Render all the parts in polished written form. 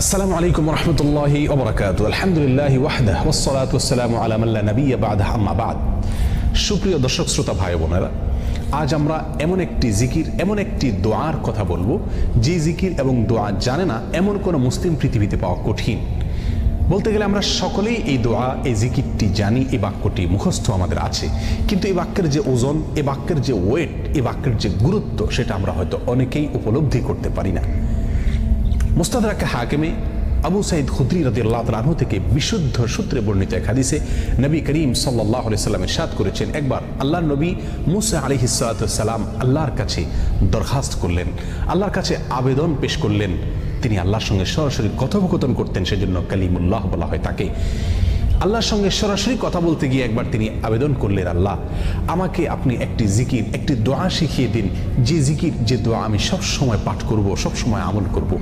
আসসালামু আলাইকুম ওয়া রাহমাতুল্লাহি ওয়া বারাকাতুহু। আলহামদুলিল্লাহি ওয়াহদাহু ওয়াস সালাতু ওয়াস সালামু আলা মান লা নাবিয়্যা বা'দাহু, আম্মা বা'দ। সুপ্রিয় দর্শক শ্রোতা ভাই বোনেরা, আজ আমরা এমন একটি জিকির, এমন একটি দোয়ার কথা বলবো যে জিকির এবং দোয়া জানে না এমন কোন মুসলিম পৃথিবীতে পাওয়া কঠিন। বলতে গেলে আমরা সকলেই এই দোয়া, এই জিকিরটি জানি, এই বাক্যটি মুখস্থ আমাদের আছে, কিন্তু এই বাক্যের যে ওজন, এই বাক্যের যে ওয়েট, এই বাক্যের যে গুরুত্ব, সেটা আমরা হয়তো অনেকেই উপলব্ধি করতে পারি না। মুস্তাদরাকে হাকিমে আবু সাঈদ খুদরি রাদিয়াল্লাহু তাআলা আনহু থেকে বিশুদ্ধ সূত্রে বর্ণিত এক হাদিসে নবী করিম সাল্লাল্লাহু আলাইহি সাল্লাম ইরশাদ করেছেন, একবার আল্লাহর নবী মুসা আলাইহিস সালাতু ওয়াস সালাম আল্লাহর কাছে দরখাস্ত করলেন, আল্লাহর কাছে আবেদন পেশ করলেন। তিনি আল্লাহর সঙ্গে সরাসরি কথোপকথন করতেন, সেজন্য কালিমুল্লাহ বলা হয় তাকে। আল্লাহর সঙ্গে সরাসরি কথা বলতে গিয়ে একবার তিনি আবেদন করলেন, আল্লাহ আমাকে আপনি একটি জিকির, একটি দোয়া শিখিয়ে দিন, যে জিকির, যে দোয়া আমি সব সময় পাঠ করব, সব সময় আমল করব।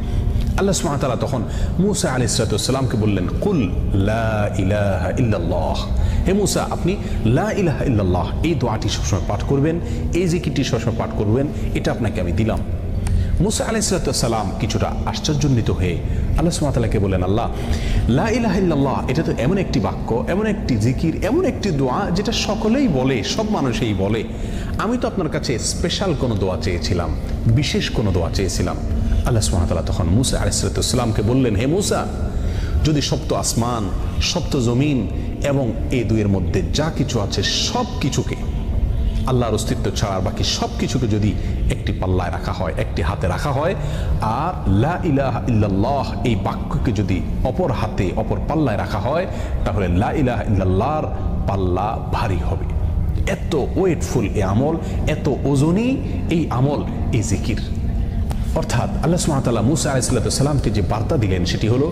আল্লাহ সুবহানাহু ওয়া তাআলা তখন মুসা আলাইহিস সালামকে বললেন, কুল লা ইলাহা ইল্লাল্লাহ, হে মুসা আপনি লা ইলাহা ইল্লাল্লাহ এই দোয়াটি সবসময় পাঠ করবেন, এই জিকিরটি সবসময় পাঠ করবেন, এটা আপনাকে আমি দিলাম। মুসা আলাইহিস সালাম কিছুটা আশ্চর্যান্বিত হয়ে আল্লাহ সুবহানাহু ওয়া তাআলাকে বললেন, আল্লাহ লা ইলাহা ইল্লাল্লাহ এটা তো এমন একটি বাক্য, এমন একটি জিকির, এমন একটি দোয়া যেটা সকলেই বলে, সব মানুষই বলে। আমি তো আপনার কাছে স্পেশাল কোনো দোয়া চেয়েছিলাম, বিশেষ কোনো দোয়া চেয়েছিলাম। আল্লাহ সুবহানাহু ওয়া তাআলা তখন মুসা আলাইহিস সালামকে বললেন, হে মুসা, যদি সপ্ত আসমান, সপ্ত জমিন এবং এই দুইয়ের মধ্যে যা কিছু আছে সব কিছুকে, আল্লাহর অস্তিত্ব ছাড়া বাকি সব কিছুকে যদি একটি পাল্লায় রাখা হয়, একটি হাতে রাখা হয়, আর লা ইলাহা ইল্লাল্লাহ এই বাক্যকে যদি অপর হাতে, অপর পাল্লায় রাখা হয়, তাহলে লা ইলাহা ইল্লাল্লাহর পাল্লা ভারী হবে। এত ওয়েটফুল এই আমল, এত ওজনী এই আমল, এই জিকির। অর্থাৎ আল্লাহ সুবহানাহু ওয়া তাআলা মুসা আলাইহিস সালামকে যে বার্তা দিলেন সেটি হলো,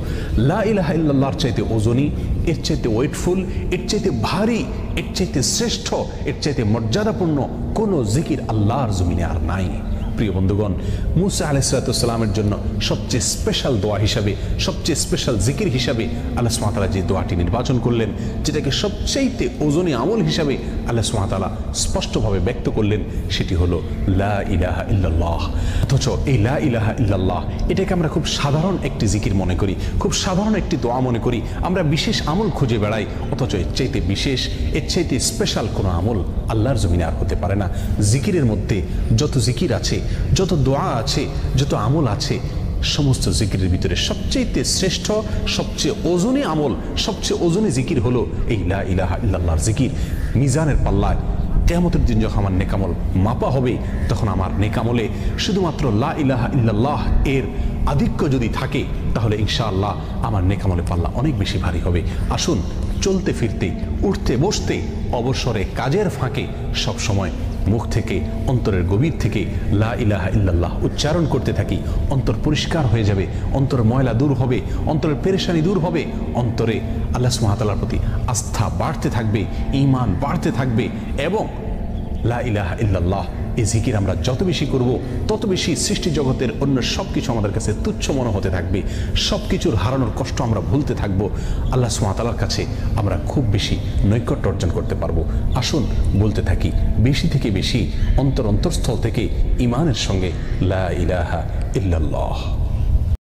লা ইলাহা ইল্লাল্লাহর চাইতে ওজনী, এর চাইতে ওয়েটফুল, এর চাইতে ভারী, এর চাইতে শ্রেষ্ঠ, এর চাইতে মর্যাদাপূর্ণ কোনো জিকির আল্লাহর জমিনে আর নাই। প্রিয় বন্ধুগণ, মুসা আলাইহিস সালামের জন্য সবচেয়ে স্পেশাল দোয়া হিসাবে, সবচেয়ে স্পেশাল জিকির হিসাবে আল্লাহ সুবহানাহু ওয়া তাআলা যে দোয়াটি নির্বাচন করলেন, যেটাকে সবচাইতে ওজনী আমল হিসাবে আল্লাহ সুবহানাহু ওয়া তাআলা স্পষ্টভাবে ব্যক্ত করলেন, সেটি হলো লা ইলাহা ইল্লাল্লাহ। অথচ এই লা ইলাহা ইল্লাল্লাহ এটাকে আমরা খুব সাধারণ একটি জিকির মনে করি, খুব সাধারণ একটি দোয়া মনে করি, আমরা বিশেষ আমল খুঁজে বেড়াই। অথচ এর চাইতে বিশেষ, এর চাইতে স্পেশাল কোনো আমল আল্লাহর জমিনে আর হতে পারে না। জিকিরের মধ্যে যত জিকির আছে, যত দোয়া আছে, যত আমল আছে, সমস্ত জিকিরের ভিতরে সবচেয়ে শ্রেষ্ঠ, সবচেয়ে ওজনী আমল, সবচেয়ে ওজনী জিকির হলো এই লা ইলাহা ইল্লাল্লাহর জিকির। মিজানের পাল্লায় কিয়ামতের দিন যখন আমার নেকামল মাপা হবে, তখন আমার নেকামলে শুধুমাত্র লা ইলাহা ইল্লাল্লাহ এর আধিক্য যদি থাকে, তাহলে ইনশাআল্লাহ আমার নেকামলে পাল্লা অনেক বেশি ভারী হবে। আসুন, চলতে ফিরতে, উঠতে বসতে, অবসরে, কাজের ফাঁকে সব সময় মুখ থেকে, অন্তরের গভীর থেকে লা ইলাহা ইল্লাল্লাহ উচ্চারণ করতে থাকি। অন্তর পরিষ্কার হয়ে যাবে, অন্তর ময়লা দূর হবে, অন্তরের পেরেশানি দূর হবে, অন্তরে আল্লাহ সুবহানাহু ওয়া তাআলার প্রতি আস্থা বাড়তে থাকবে, ঈমান বাড়তে থাকবে। এবং লা ইলাহা ইল্লাল্লাহ এই জিকির আমরা যত বেশি করব, তত বেশি সৃষ্টি জগতের অন্য সব কিছু আমাদের কাছে তুচ্ছ মনে হতে থাকবে, সব কিছুর হারানোর কষ্ট আমরা ভুলতে থাকব। আল্লাহ সুবহানাহু ওয়া তাআলার কাছে আমরা খুব বেশি নৈকট্য অর্জন করতে পারবো। আসুন বলতে থাকি বেশি থেকে বেশি, অন্তরস্থল থেকে ঈমানের সঙ্গে লা ইলাহা ইল্লাল্লাহ।